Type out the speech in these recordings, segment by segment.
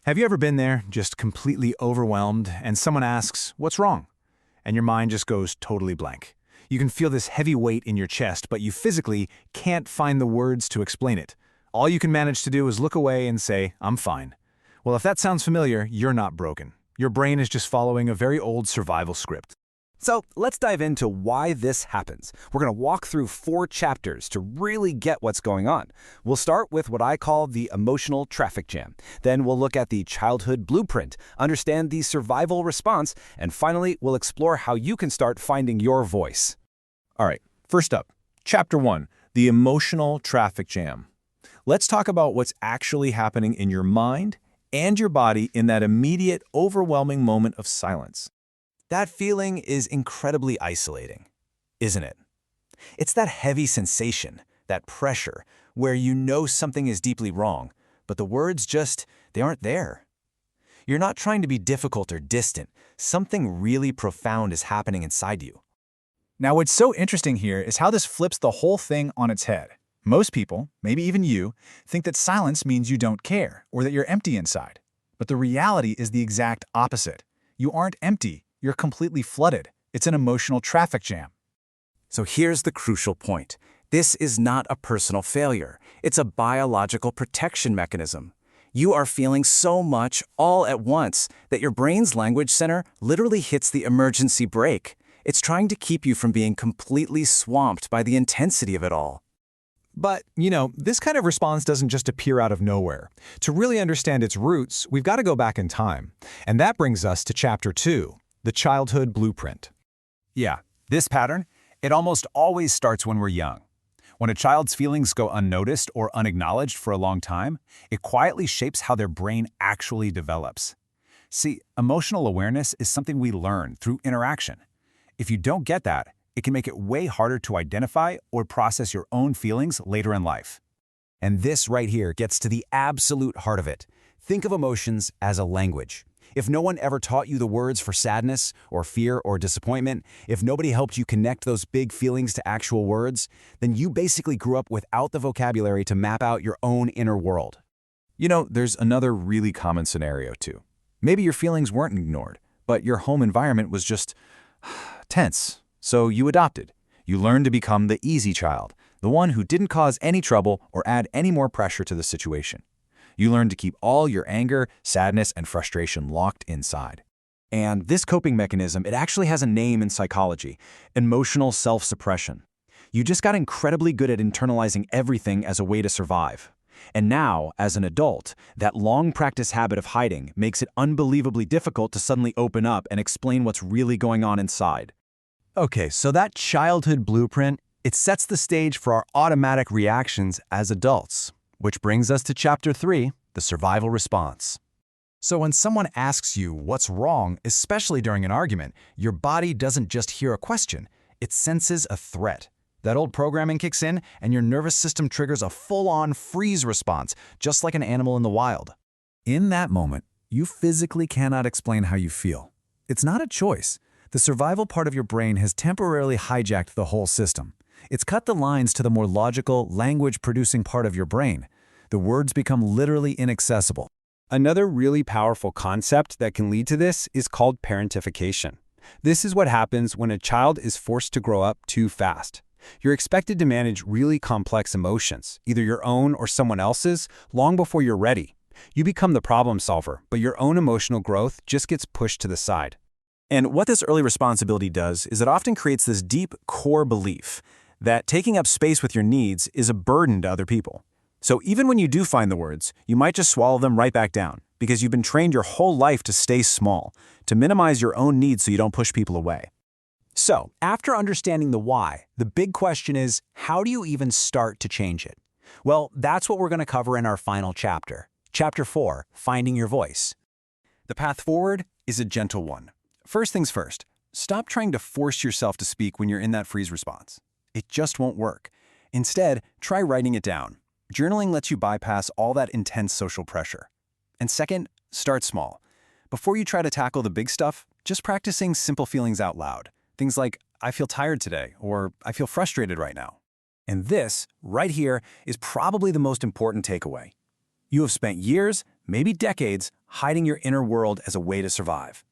Have you ever been there, just completely overwhelmed, and someone asks, "What's wrong?" And your mind just goes totally blank. You can feel this heavy weight in your chest, but you physically can't find the words to explain it. All you can manage to do is look away and say, "I'm fine." Well, if that sounds familiar, you're not broken. Your brain is just following a very old survival script. So let's dive into why this happens. We're going to walk through 4 chapters to really get what's going on. We'll start with what I call the emotional traffic jam. Then we'll look at the childhood blueprint, understand the survival response, and finally, we'll explore how you can start finding your voice. All right, first up, Chapter 1, the emotional traffic jam. Let's talk about what's actually happening in your mind and your body in that immediate, overwhelming moment of silence. That feeling is incredibly isolating, isn't it? It's that heavy sensation, that pressure, where you know something is deeply wrong, but the words they aren't there. You're not trying to be difficult or distant. Something really profound is happening inside you. Now, what's so interesting here is how this flips the whole thing on its head. Most people, maybe even you, think that silence means you don't care or that you're empty inside. But the reality is the exact opposite. You aren't empty. You're completely flooded. It's an emotional traffic jam. So here's the crucial point. This is not a personal failure. It's a biological protection mechanism. You are feeling so much all at once that your brain's language center literally hits the emergency brake. It's trying to keep you from being completely swamped by the intensity of it all. But, this kind of response doesn't just appear out of nowhere. To really understand its roots, we've got to go back in time. And that brings us to Chapter 2, the childhood blueprint. Yeah, this pattern, it almost always starts when we're young. When a child's feelings go unnoticed or unacknowledged for a long time, it quietly shapes how their brain actually develops. See, emotional awareness is something we learn through interaction. If you don't get that, it can make it way harder to identify or process your own feelings later in life. And this right here gets to the absolute heart of it. Think of emotions as a language. If no one ever taught you the words for sadness or fear or disappointment, if nobody helped you connect those big feelings to actual words, then you basically grew up without the vocabulary to map out your own inner world. There's another really common scenario too. Maybe your feelings weren't ignored, but your home environment was just tense. So you adopted. You learned to become the easy child, the one who didn't cause any trouble or add any more pressure to the situation. You learned to keep all your anger, sadness, and frustration locked inside. And this coping mechanism, it actually has a name in psychology: emotional self-suppression. You just got incredibly good at internalizing everything as a way to survive. And now, as an adult, that long practice habit of hiding makes it unbelievably difficult to suddenly open up and explain what's really going on inside. Okay, so that childhood blueprint, it sets the stage for our automatic reactions as adults, which brings us to Chapter 3, the survival response. So when someone asks you what's wrong, especially during an argument, your body doesn't just hear a question, it senses a threat. That old programming kicks in, and your nervous system triggers a full-on freeze response, just like an animal in the wild. In that moment, you physically cannot explain how you feel. It's not a choice. The survival part of your brain has temporarily hijacked the whole system. It's cut the lines to the more logical, language-producing part of your brain. The words become literally inaccessible. Another really powerful concept that can lead to this is called parentification. This is what happens when a child is forced to grow up too fast. You're expected to manage really complex emotions, either your own or someone else's, long before you're ready. You become the problem solver, but your own emotional growth just gets pushed to the side. And what this early responsibility does is it often creates this deep core belief that taking up space with your needs is a burden to other people. So even when you do find the words, you might just swallow them right back down because you've been trained your whole life to stay small, to minimize your own needs so you don't push people away. So, after understanding the why, the big question is, how do you even start to change it? Well, that's what we're going to cover in our final chapter. Chapter 4, Finding Your Voice. The path forward is a gentle one. First things first, stop trying to force yourself to speak when you're in that freeze response. It just won't work. Instead, try writing it down. Journaling lets you bypass all that intense social pressure. And second, start small. Before you try to tackle the big stuff, just practicing simple feelings out loud. Things like, "I feel tired today," or "I feel frustrated right now." And this, right here, is probably the most important takeaway. You have spent years, maybe decades, hiding your inner world as a way to survive.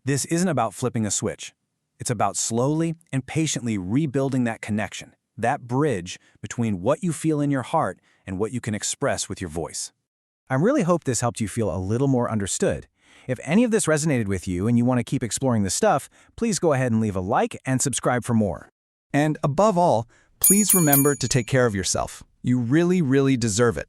This isn't about flipping a switch. It's about slowly and patiently rebuilding that connection, that bridge between what you feel in your heart and what you can express with your voice. I really hope this helped you feel a little more understood. If any of this resonated with you and you want to keep exploring this stuff, please go ahead and leave a like and subscribe for more. And above all, please remember to take care of yourself. You really, really deserve it.